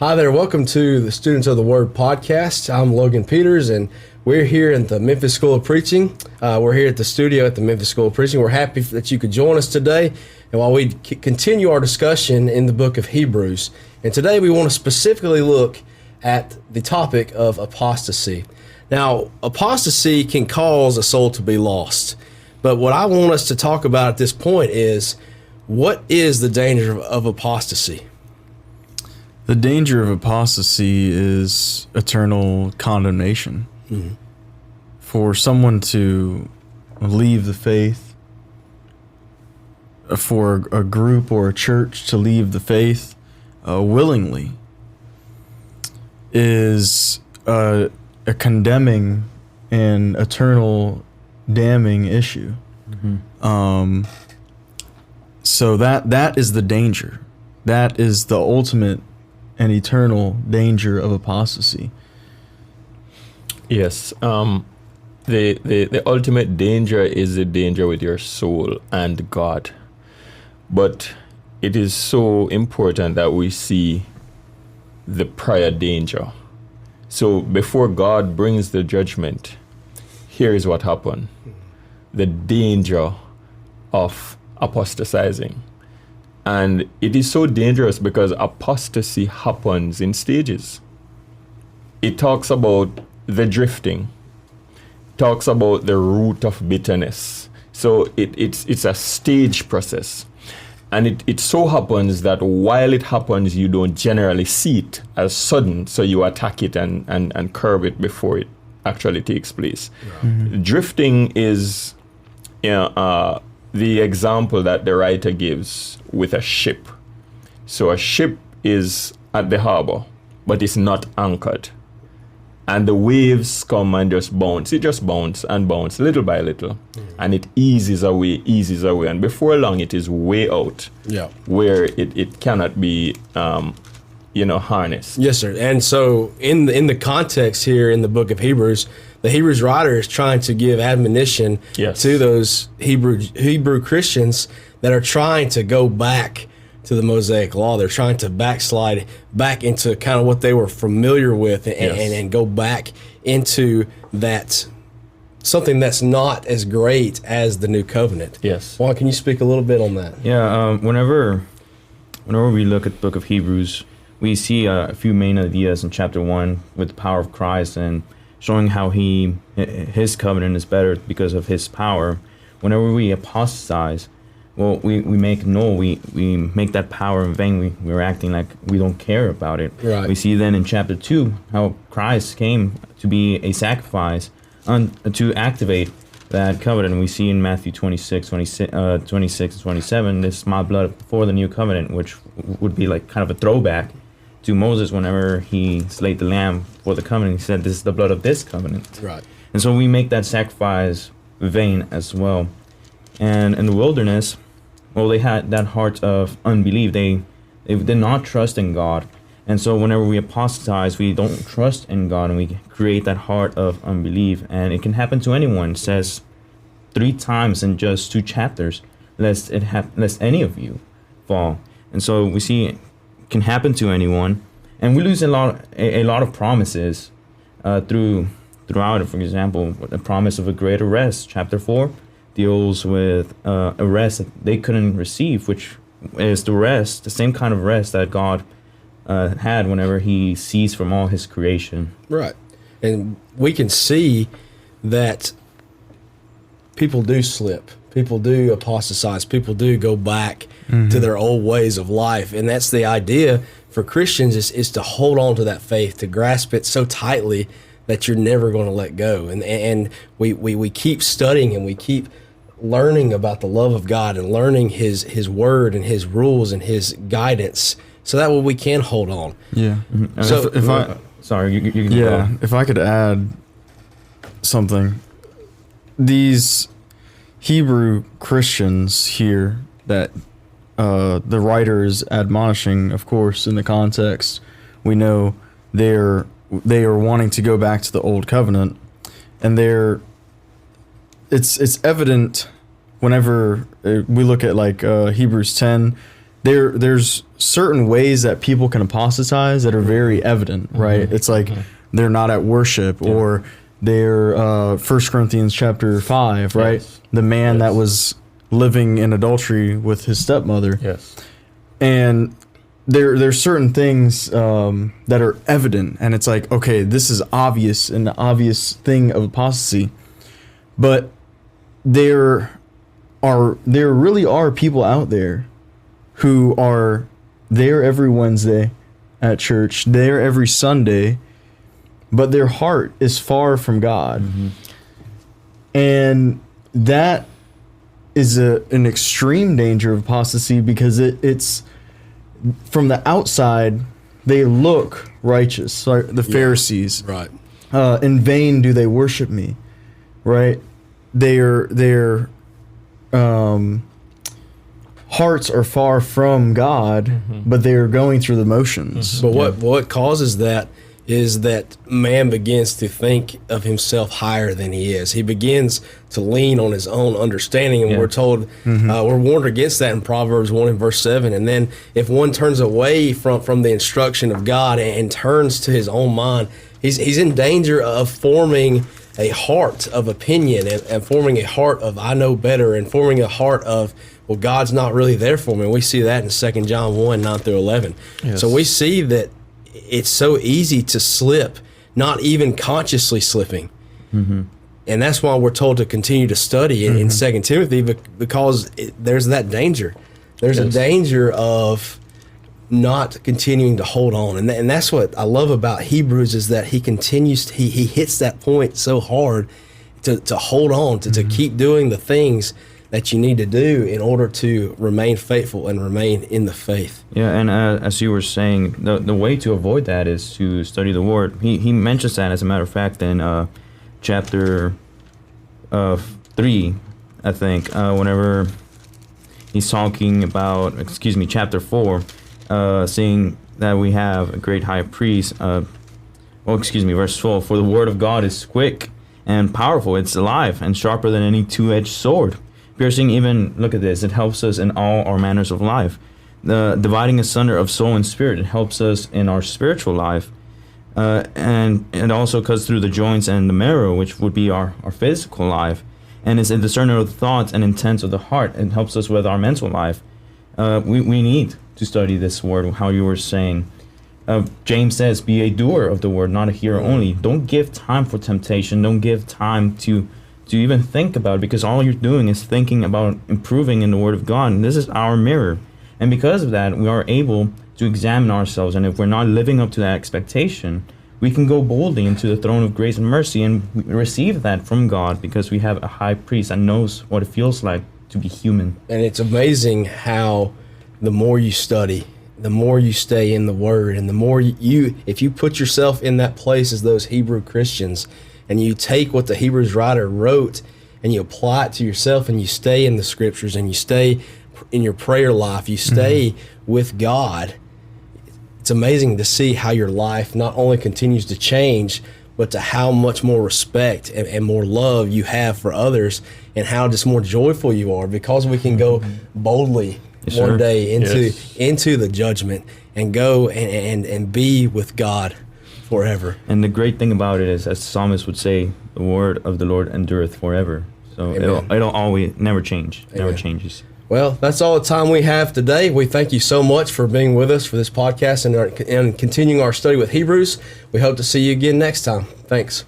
Hi there, welcome to the Students of the Word podcast. I'm Logan Peters, and we're here at the Memphis School of Preaching. We're here at the studio at the Memphis School of Preaching. We're happy that you could join us today, and while we continue our discussion in the book of Hebrews. And today we want to specifically look at the topic of apostasy. Now, apostasy can cause a soul to be lost, but what I want us to talk about at this point is, what is the danger of apostasy? The danger of apostasy is eternal condemnation. Mm-hmm. For someone to leave the faith, for a group or a church to leave the faith willingly, is a condemning and eternal damning issue. Mm-hmm. So that is the danger. That is the ultimate and eternal danger of apostasy. Yes. The ultimate danger is the danger with your soul and God. But it is so important that we see the prior danger. So before God brings the judgment, here is what happened. The danger of apostatizing. And it is so dangerous because apostasy happens in stages. It talks about the drifting, talks about the root of bitterness. So it's a stage process. And it so happens that while it happens, you don't generally see it as sudden, so you attack it and curb it before it actually takes place. Yeah. Mm-hmm. Drifting is the example that the writer gives with a ship. So a ship is at the harbor, but it's not anchored. And the waves come and just bounce. It just bounce and bounce little by little. Mm-hmm. And it eases away. And before long, it is way out, where it cannot be harnessed. Yes, sir. And so in the context here in the book of Hebrews, the Hebrews writer is trying to give admonition to those Hebrew Christians that are trying to go back to the Mosaic law. They're trying to backslide back into kind of what they were familiar with and go back into that something that's not as great as the new covenant. Yes. Juan, can you speak a little bit on that? Yeah, whenever we look at the book of Hebrews, we see a few main ideas in chapter 1 with the power of Christ and showing how his covenant is better because of his power. Whenever we apostatize, well, we make null, we make that power in vain. We're acting like we don't care about it. Right. We see then in chapter 2 how Christ came to be a sacrifice to activate that covenant. We see in Matthew 26 and 27, this is my blood for the new covenant, which would be like kind of a throwback to Moses whenever he slayed the lamb for the covenant. He said, this is the blood of this covenant. Right. And so we make that sacrifice vain as well. And in the wilderness, well, they had that heart of unbelief. They did not trust in God. And so whenever we apostatize, we don't trust in God, and we create that heart of unbelief. And it can happen to anyone. It says 3 times in just 2 chapters, lest any of you fall. And so we see it can happen to anyone, and we lose a lot of promises throughout it. For example, the promise of a greater rest. Chapter 4 deals with a rest that they couldn't receive, which is the same kind of rest that God had whenever he ceased from all his creation. Right. And we can see that people do slip. People do apostatize. People do go back to their old ways of life. And that's the idea for Christians is to hold on to that faith, to grasp it so tightly that you're never going to let go. And we keep studying and we keep learning about the love of God and learning his word and his rules and his guidance, so that way we can hold on. Yeah. Mm-hmm. So if I could add something, these Hebrew Christians here that the writer is admonishing, of course, in the context, we know they are wanting to go back to the old covenant, and it's evident whenever we look at like Hebrews 10 there's certain ways that people can apostatize that are very evident, right? It's like they're not at worship, or they're 1 Corinthians chapter 5, right? Yes. The man that was living in adultery with his stepmother. Yes. And there's certain things that are evident, and it's like, okay, this is obvious, an obvious thing of apostasy. But there really are people out there who are there every Wednesday at church, there every Sunday, but their heart is far from God. And that is an extreme danger of apostasy, because it's from the outside, they look righteous, like the Pharisees. Right. In vain do they worship me, right? Their hearts are far from God, but they are going through the motions. But what causes that is that man begins to think of himself higher than he is. He begins to lean on his own understanding, and we're told, we're warned against that in Proverbs 1 and verse 7. And then if one turns away from the instruction of God and turns to his own mind, he's in danger of forming a heart of opinion and forming a heart of I know better, and forming a heart of, well, God's not really there for me. And we see that in 2 John 1, 9 through 11. Yes. So we see that it's so easy to slip, not even consciously slipping. And that's why we're told to continue to study in 2 Timothy, because there's that danger. There's a danger of not continuing to hold on. And that's what I love about Hebrews, is that he continues, he hits that point so hard to hold on, to keep doing the things that you need to do in order to remain faithful and remain in the faith. Yeah, and as you were saying, the way to avoid that is to study the Word. He mentions that, as a matter of fact, in chapter 3, I think, whenever he's talking about, chapter 4, seeing that we have a great high priest. Verse 12, for the Word of God is quick and powerful, it's alive and sharper than any two-edged sword, piercing even, look at this, it helps us in all our manners of life. The dividing asunder of soul and spirit, it helps us in our spiritual life. And it also cuts through the joints and the marrow, which would be our physical life. And it's a discerner of the thoughts and intents of the heart. It helps us with our mental life. We need to study this word, how you were saying. James says, be a doer of the word, not a hearer only. Don't give time for temptation. Don't give time to even think about it, because all you're doing is thinking about improving in the Word of God. And this is our mirror. And because of that, we are able to examine ourselves. And if we're not living up to that expectation, we can go boldly into the throne of grace and mercy and receive that from God, because we have a high priest that knows what it feels like to be human. And it's amazing how the more you study, the more you stay in the Word, and the more if you put yourself in that place as those Hebrew Christians, and you take what the Hebrews writer wrote and you apply it to yourself, and you stay in the Scriptures, and you stay in your prayer life, you stay with God, it's amazing to see how your life not only continues to change, but to how much more respect and more love you have for others, and how just more joyful you are, because we can go boldly one day into the judgment and go and be with God forever. And the great thing about it is, as the psalmist would say, the word of the Lord endureth forever. So it'll always never change. Amen. Never changes. Well, that's all the time we have today. We thank you so much for being with us for this podcast and continuing our study with Hebrews. We hope to see you again next time. Thanks.